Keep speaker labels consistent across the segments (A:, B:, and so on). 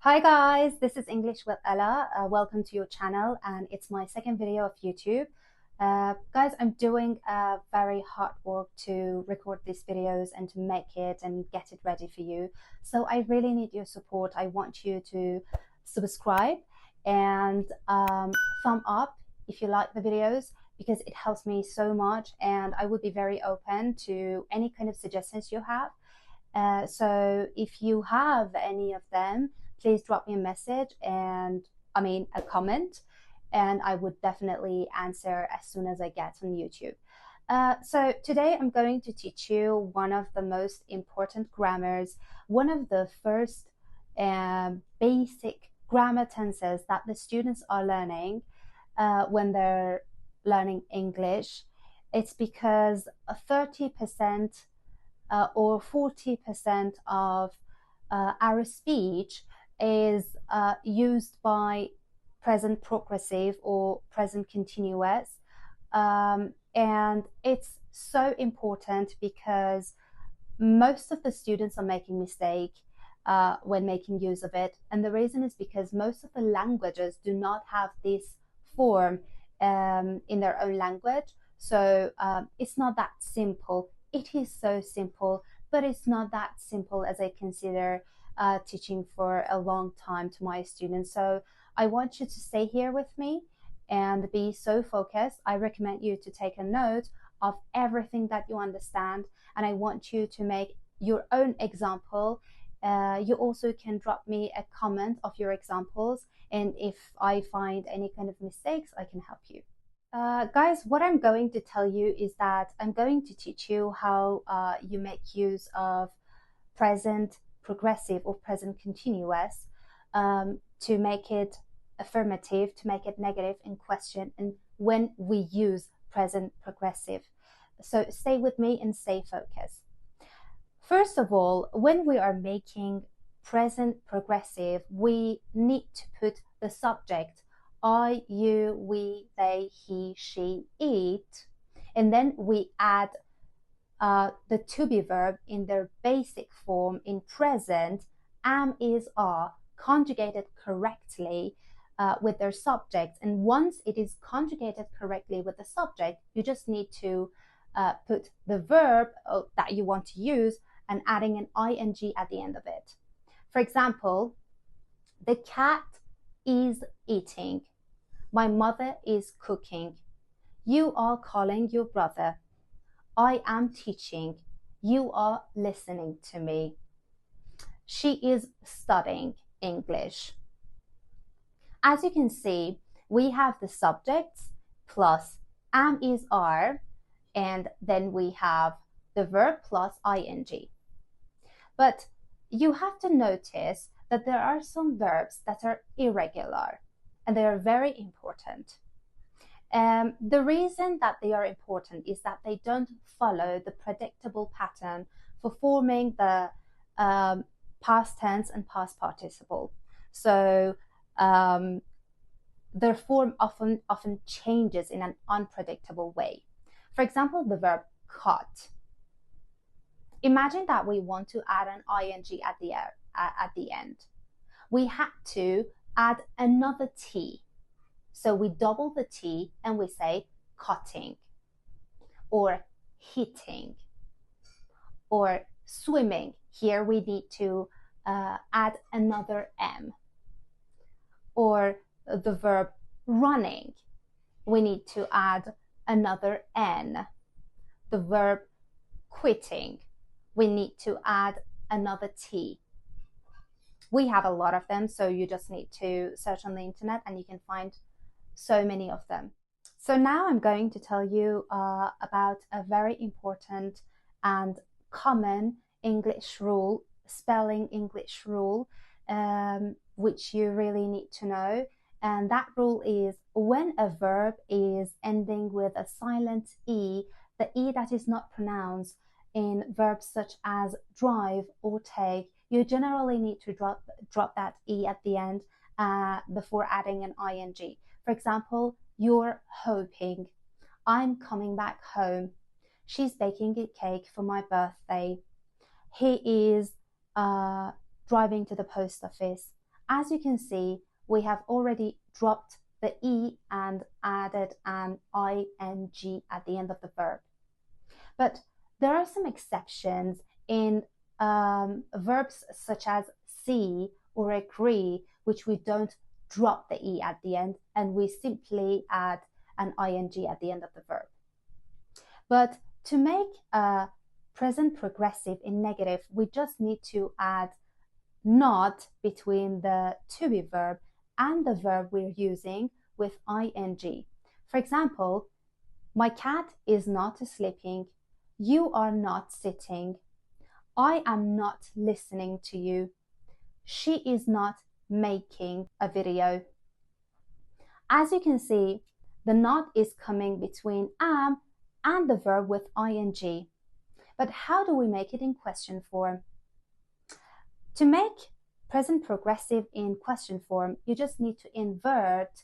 A: Hi guys, this is English with Ella. Welcome to your channel, and it's my second video of YouTube. Guys, I'm doing very hard work to record these videos and to make it and get it ready for you. So I really need your support. I want you to subscribe and thumb up if you like the videos, because it helps me so much, and I would be very open to any kind of suggestions you have. So if you have any of them, please drop me a message and a comment, and I would definitely answer as soon as I get on YouTube. So today I'm going to teach you one of the most important grammars, one of the first basic grammar tenses that the students are learning when they're learning English. It's because 30% or 40% of our speech is used by present progressive or present continuous. And it's so important because most of the students are making mistake when making use of it. And the reason is because most of the languages do not have this form in their own language. So it's not that simple. It is so simple, but it's not that simple as I consider teaching for a long time to my students. So I want you to stay here with me and be so focused. I recommend you to take a note of everything that you understand, and I want you to make your own example. You also can drop me a comment of your examples, and if I find any kind of mistakes, I can help you. Guys, what I'm going to tell you is that I'm going to teach you how you make use of present progressive or present continuous to make it affirmative, to make it negative in question, and when we use present progressive. So stay with me and stay focused. First of all, when we are making present progressive, we need to put the subject I, you, we, they, he, she, it, and then we add the to be verb in their basic form in present, am, is, are, conjugated correctly with their subject. And once it is conjugated correctly with the subject, you just need to put the verb that you want to use and adding an ing at the end of it. For example, the cat is eating. My mother is cooking. You are calling your brother. I am teaching. You are listening to me. She is studying English. As you can see, we have the subjects plus am, is, are, and then we have the verb plus ing. But you have to notice that there are some verbs that are irregular, and they are very important. The reason that they are important is that they don't follow the predictable pattern for forming the past tense and past participle. So their form often changes in an unpredictable way. For example, the verb cut. Imagine that we want to add an ing at the end. We had to add another T. So we double the T and we say cutting, or hitting, or swimming. Here we need to add another M. Or the verb running, we need to add another N. The verb quitting, we need to add another T. We have a lot of them, so you just need to search on the internet and you can find so many of them. So now I'm going to tell you about a very important and common English rule, spelling English rule, which you really need to know. And that rule is when a verb is ending with a silent E, the E that is not pronounced in verbs such as drive or take, you generally need to drop that E at the end before adding an ing. For example, you're hoping. I'm coming back home. She's baking a cake for my birthday. He is driving to the post office. As you can see, we have already dropped the E and added an ing at the end of the verb. But there are some exceptions in verbs such as see or agree, which we don't drop the E at the end and we simply add an ing at the end of the verb. But to make a present progressive in negative, we just need to add not between the to be verb and the verb we're using with ing. For example, my cat is not sleeping. You are not sitting. I am not listening to you. She is not making a video. As you can see, the not is coming between am and the verb with ing. But how do we make it in question form? To make present progressive in question form, you just need to invert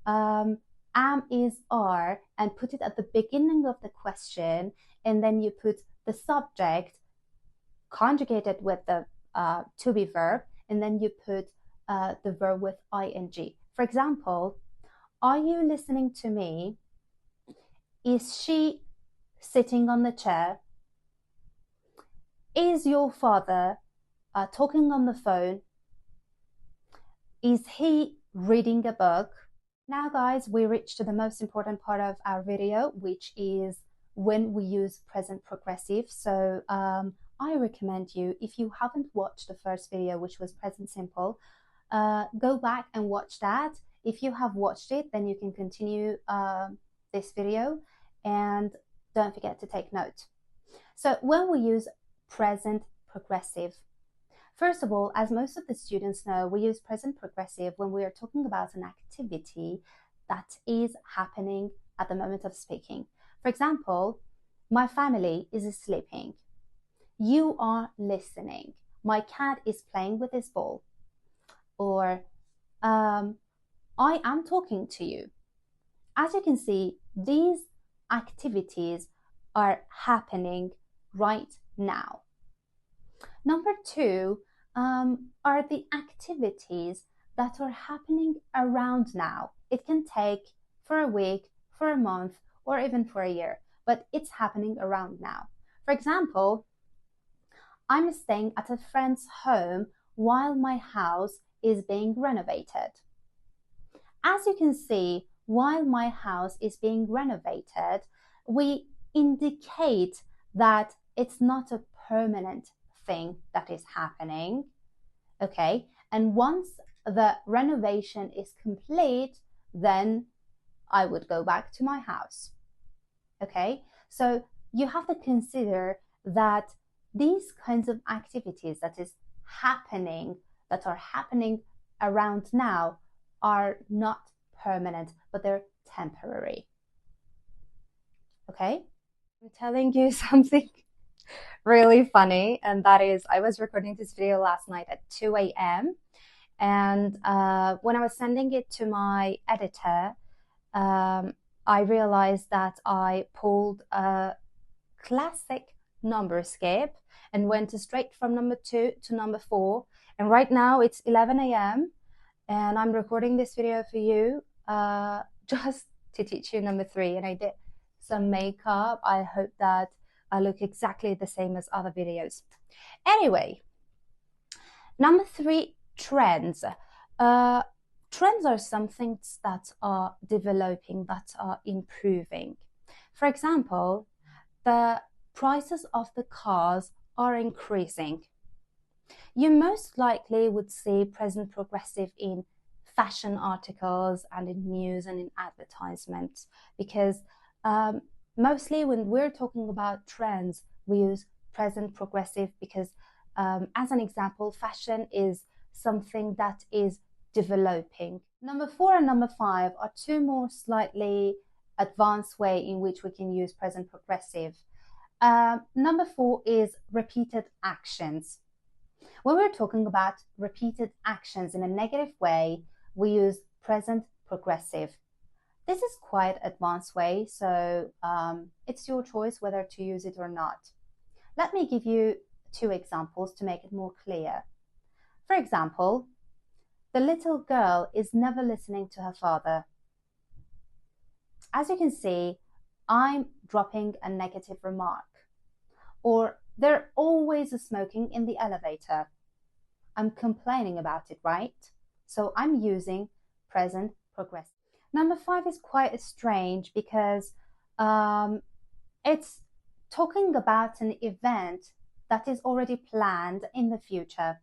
A: am, is, are, and put it at the beginning of the question, and then you put the subject conjugated with the to be verb, and then you put the verb with ing. For example, are you listening to me? Is she sitting on the chair? Is your father talking on the phone? Is he reading a book? Now guys, we reached to the most important part of our video, which is when we use present progressive. So I recommend you, if you haven't watched the first video, which was present simple, go back and watch that. If you have watched it, then you can continue this video, and don't forget to take note. So when we use present progressive, first of all, as most of the students know, we use present progressive when we are talking about an activity that is happening at the moment of speaking. For example, my family is sleeping. You are listening. My cat is playing with his ball. Or I am talking to you. As you can see, these activities are happening right now. Number two are the activities that are happening around now. It can take for a week, for a month, or even for a year, but it's happening around now. For example, I'm staying at a friend's home while my house is being renovated. As you can see, while my house is being renovated, we indicate that it's not a permanent thing that is happening. Okay, and once the renovation is complete, then I would go back to my house. Okay, so you have to consider that these kinds of activities that are happening around now are not permanent, but they're temporary. Okay, I'm telling you something really funny, and that is I was recording this video last night at 2 a.m. and when I was sending it to my editor, I realized that I pulled a classic number escape and went straight from number 2 to number 4, and right now it's 11 a.m. and I'm recording this video for you just to teach you number 3, and I did some makeup. I hope that I look exactly the same as other videos. Anyway, number 3, trends. Trends are some things that are developing, that are improving. For example, the prices of the cars are increasing. You most likely would see present progressive in fashion articles and in news and in advertisements, because mostly when we're talking about trends, we use present progressive because, as an example, fashion is something that is developing. Number 4 and number 5 are 2 more slightly advanced way in which we can use present progressive. Number 4 is repeated actions. When we're talking about repeated actions in a negative way, we use present progressive. This is quite advanced way, so it's your choice whether to use it or not. Let me give you 2 examples to make it more clear. For example, the little girl is never listening to her father. As you can see, I'm dropping a negative remark. Or they're always smoking in the elevator. I'm complaining about it, right? So I'm using present progressive. Number 5 is quite strange because it's talking about an event that is already planned in the future.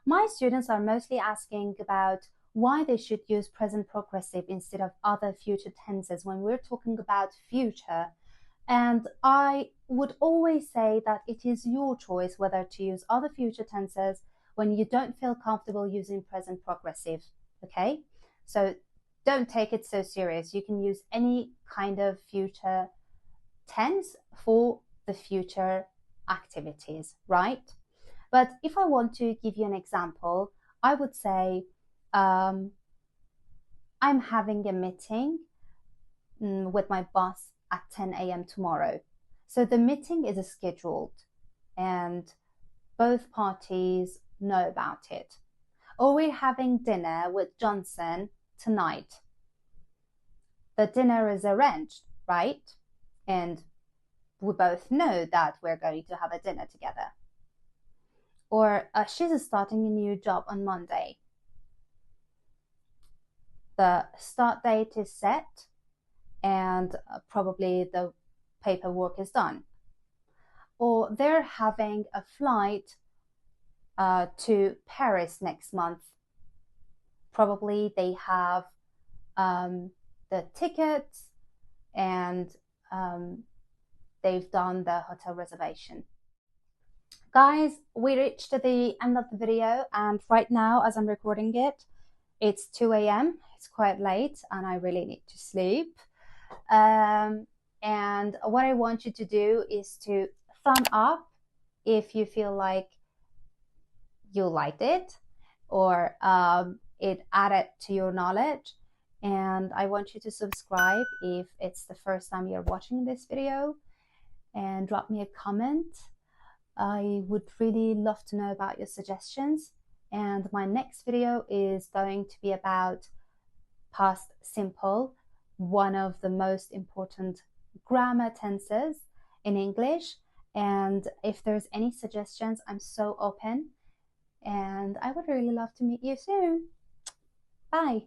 A: My students are mostly asking about why they should use present progressive instead of other future tenses when we're talking about future. And I would always say that it is your choice whether to use other future tenses when you don't feel comfortable using present progressive, okay? So don't take it so serious. You can use any kind of future tense for the future activities, right? But if I want to give you an example, I would say, I'm having a meeting with my boss at 10 a.m. tomorrow. So the meeting is scheduled and both parties know about it. Or we're having dinner with Johnson tonight. The dinner is arranged, right? And we both know that we're going to have a dinner together. Or she's starting a new job on Monday. The start date is set and probably the paperwork is done. Or they're having a flight to Paris next month. Probably they have the tickets and they've done the hotel reservation. Guys, we reached the end of the video, and right now, as I'm recording it, it's 2 a.m. It's quite late and I really need to sleep. And what I want you to do is to thumb up if you feel like you liked it or it added to your knowledge. And I want you to subscribe if it's the first time you're watching this video, and drop me a comment. I would really love to know about your suggestions. And my next video is going to be about past simple, one of the most important grammar tenses in English. And if there's any suggestions, I'm so open. And I would really love to meet you soon. Bye.